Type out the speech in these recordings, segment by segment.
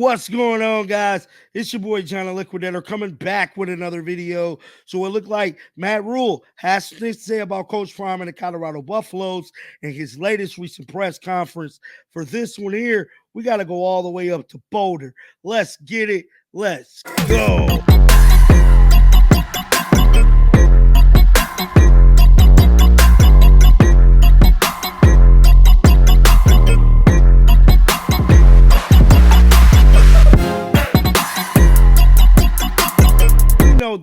What's going on, guys? It's your boy John the Liquidator coming back with another video. So it looked like Matt Rhule has something to say about Coach Prime and the Colorado Buffaloes in his latest recent press conference. For this one here, we got to go all the way up to Boulder. Let's get it. Let's go.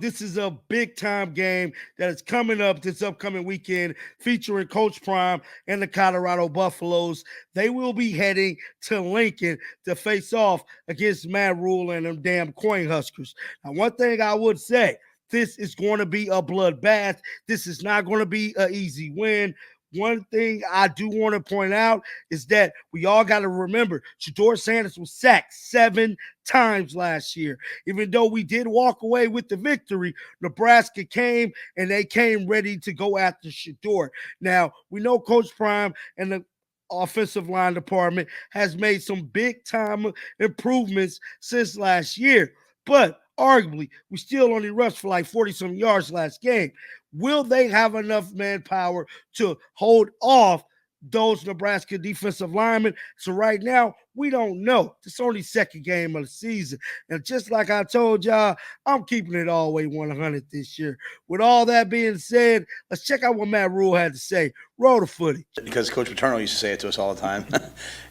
This is a big time game that is coming up this upcoming weekend featuring Coach Prime and the Colorado Buffaloes. They will be heading to Lincoln to face off against Matt Rhule and them damn Cornhuskers. Now, one thing I would say, this is going to be a bloodbath. This is not going to be an easy win. One thing I do want to point out is that we all got to remember Shedeur Sanders was sacked 7 times last year. Even though we did walk away with the victory, Nebraska came and they came ready to go after Shedeur. Now, we know Coach Prime and the offensive line department has made some big time improvements since last year, but arguably we still only rushed for like 40-some yards last game. Will they have enough manpower to hold off those Nebraska defensive linemen? So right now, we don't know. It's only second game of the season. And just like I told y'all, I'm keeping it all the way 100 this year. With all that being said, let's check out what Matt Rhule had to say. Roll the footage. Because Coach Paterno used to say it to us all the time.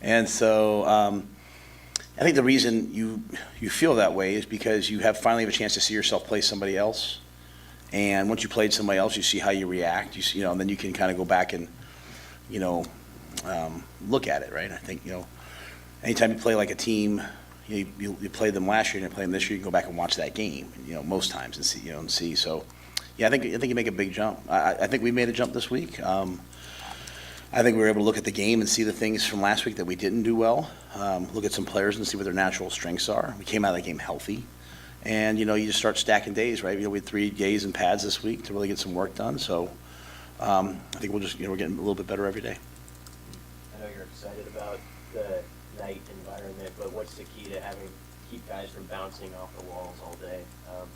And so I think the reason you feel that way is because you finally have a chance to see yourself play somebody else. And once you played somebody else, you see how you react. And then you can kind of go back and, look at it, right? I think, anytime you play like a team, you played them last year and you play them this year, you can go back and watch that game, most times and see. So, yeah, I think you make a big jump. I think we made a jump this week. I think we were able to look at the game and see the things from last week that we didn't do well. Look at some players and see what their natural strengths are. We came out of that game healthy. And, you just start stacking days, right? We had 3 days and pads this week to really get some work done. So I think we'll just, we're getting a little bit better every day. I know you're excited about the night environment, but what's the key to keep guys from bouncing off the walls all day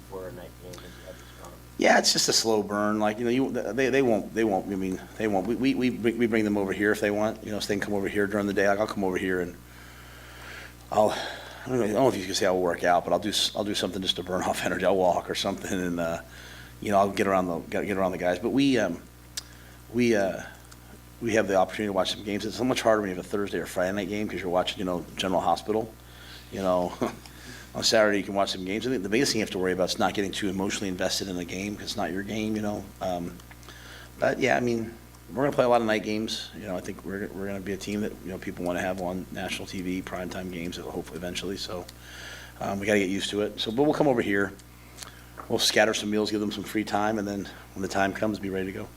before a night game and you have this fun? Yeah, it's just a slow burn. Like, they won't. I mean, they won't. We bring them over here if they want. So they can come over here during the day. Like, I'll come over here and I don't know if you can say I'll work out, but I'll do something just to burn off energy. I'll walk or something, and I'll get around the guys. But we have the opportunity to watch some games. It's so much harder when you have a Thursday or Friday night game because you're watching, General Hospital. On Saturday you can watch some games. I think the biggest thing you have to worry about is not getting too emotionally invested in the game because it's not your game. But yeah, I mean, we're going to play a lot of night games. I think we're going to be a team that people want to have on national TV, primetime games, hopefully eventually. So we got to get used to it. But we'll come over here. We'll scatter some meals, give them some free time, and then when the time comes, be ready to go. Do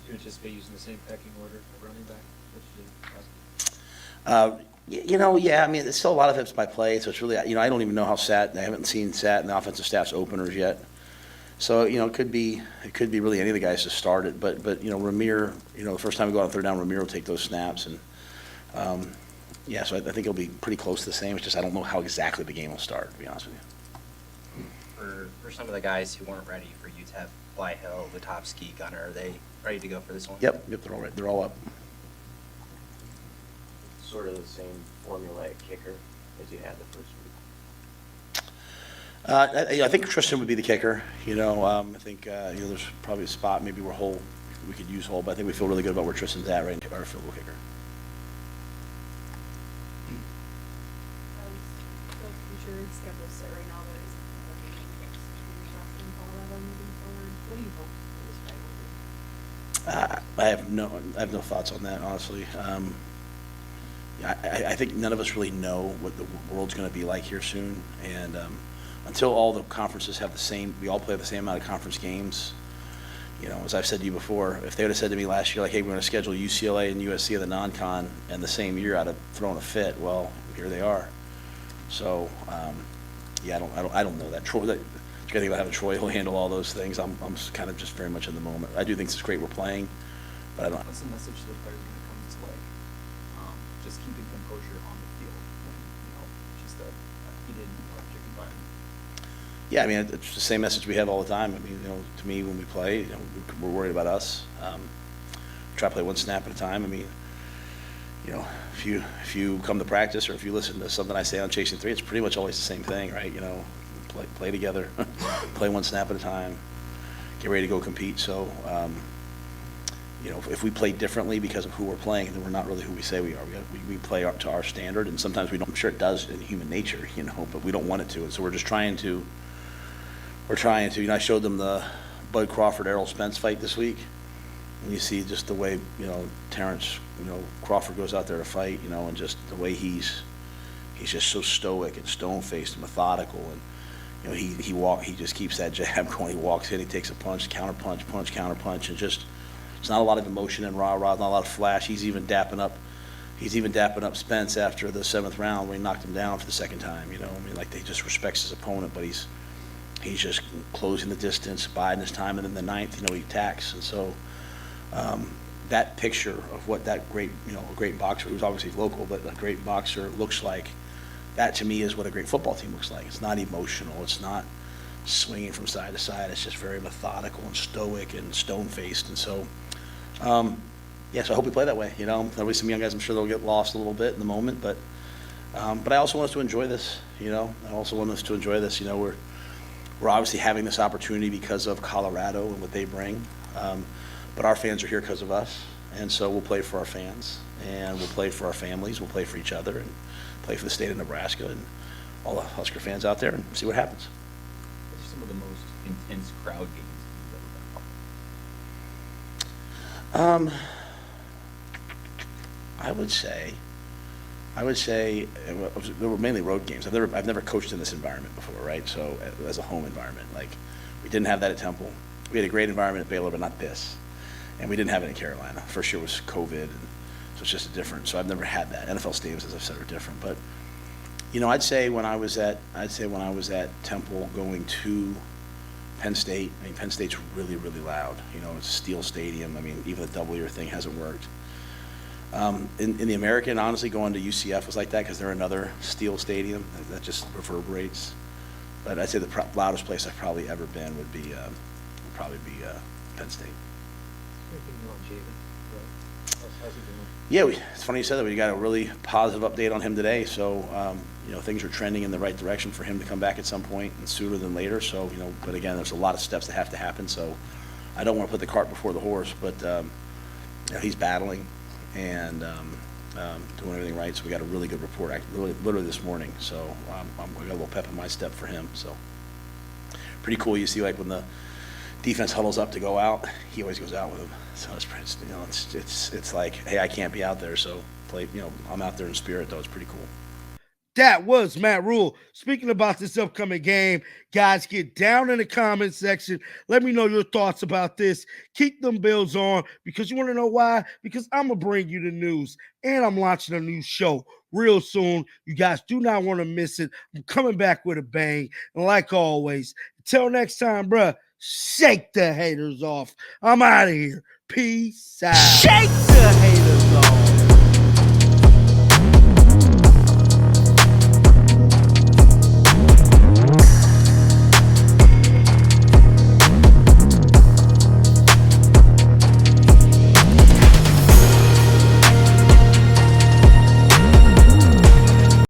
you anticipate using the same pecking order of running back that you did last week? Yeah. I mean, it's still a lot of it's by play, so it's really, I don't even know how I haven't seen Sat and the offensive staff's openers yet. So, it could be really any of the guys to start it, but Ramir, the first time we go on third down, Ramir will take those snaps, and so I think it'll be pretty close to the same. It's just I don't know how exactly the game will start, to be honest with you. For some of the guys who weren't ready for you to have Hill, Vitovsky, Gunner, are they ready to go for this one? Yep, they're all right. They're all up. Sort of the same formulaic kicker as you had the first week. I think Tristan would be the kicker. I think there's probably a spot maybe where we could use Hull, but I think we feel really good about where Tristan's at right now, our field goal kicker. I have no thoughts on that, honestly. I think none of us really know what the world's going to be like here soon, and until all the conferences have we all play the same amount of conference games. As I've said to you before, if they would have said to me last year, like, hey, we're going to schedule UCLA and USC of the non-con, and the same year I'd have thrown a fit. Well, here they are. So, I don't know that. Troy, the great thing about having Troy, he'll handle all those things. I'm kind of just very much in the moment. I do think it's great we're playing, but I don't. What's the message to the players when it comes to just keeping composure on the field when just a Yeah, I mean, it's the same message we have all the time. I mean, to me, when we play, we're worried about us. Try to play one snap at a time. I mean, if you come to practice or if you listen to something I say on Chasing Three, it's pretty much always the same thing, right? Play together, play one snap at a time, get ready to go compete. So, if we play differently because of who we're playing, then we're not really who we say we are. We play up to our standard, and sometimes we don't. I'm sure it does in human nature, but we don't want it to. And so we're just trying to. I showed them the Bud Crawford Errol Spence fight this week, and you see just the way Terrence Crawford goes out there to fight, and just the way he's just so stoic and stone-faced and methodical, and he just keeps that jab going. He walks in, he takes a punch, counter punch, and just it's not a lot of emotion and rah-rah, not a lot of flash. He's even dapping up Spence after the 7th round when he knocked him down for the second time. He just respects his opponent, but he's just closing the distance, biding his time, and then the 9th, he attacks. And so that picture of what that great boxer, who's obviously local, but a great boxer looks like, that to me is what a great football team looks like. It's not emotional. It's not swinging from side to side. It's just very methodical and stoic and stone-faced. And so, so I hope we play that way. There'll be some young guys, I'm sure they'll get lost a little bit in the moment, but I also want us to enjoy this. We're obviously having this opportunity because of Colorado and what they bring, but our fans are here because of us, and so we'll play for our fans, and we'll play for our families, we'll play for each other, and play for the state of Nebraska and all the Husker fans out there, and see what happens. What are some of the most intense crowd games you've ever been? I would say there were mainly road games. I've never coached in this environment before, right? So as a home environment, like we didn't have that at Temple. We had a great environment at Baylor, but not this. And we didn't have it in Carolina. First year was COVID, and so it's just a different. So I've never had that. NFL stadiums, as I've said, are different. But I'd say when I was at Temple going to Penn State, I mean Penn State's really, really loud. It's a steel stadium. I mean even the double-year thing hasn't worked. In the American, honestly, going to UCF was like that because they're another steel stadium that just reverberates. But I'd say the loudest place I've probably ever been would be Penn State. Speaking of Javen, how's he doing? Yeah, it's funny you said that. We got a really positive update on him today. So things are trending in the right direction for him to come back at some point and sooner than later. So but again, there's a lot of steps that have to happen. So I don't want to put the cart before the horse, but he's battling and doing everything right. So we got a really good report, literally this morning. So I got a little pep in my step for him. So pretty cool. You see, like when the defense huddles up to go out, he always goes out with them. So it's like, hey, I can't be out there, so play. I'm out there in spirit, though. It's pretty cool. That was Matt Rhule. Speaking about this upcoming game, guys, get down in the comment section. Let me know your thoughts about this. Keep them bills on, because you want to know why? Because I'm going to bring you the news, and I'm launching a new show real soon. You guys do not want to miss it. I'm coming back with a bang. And like always, until next time, bruh, shake the haters off. I'm out of here. Peace out. Shake the haters off.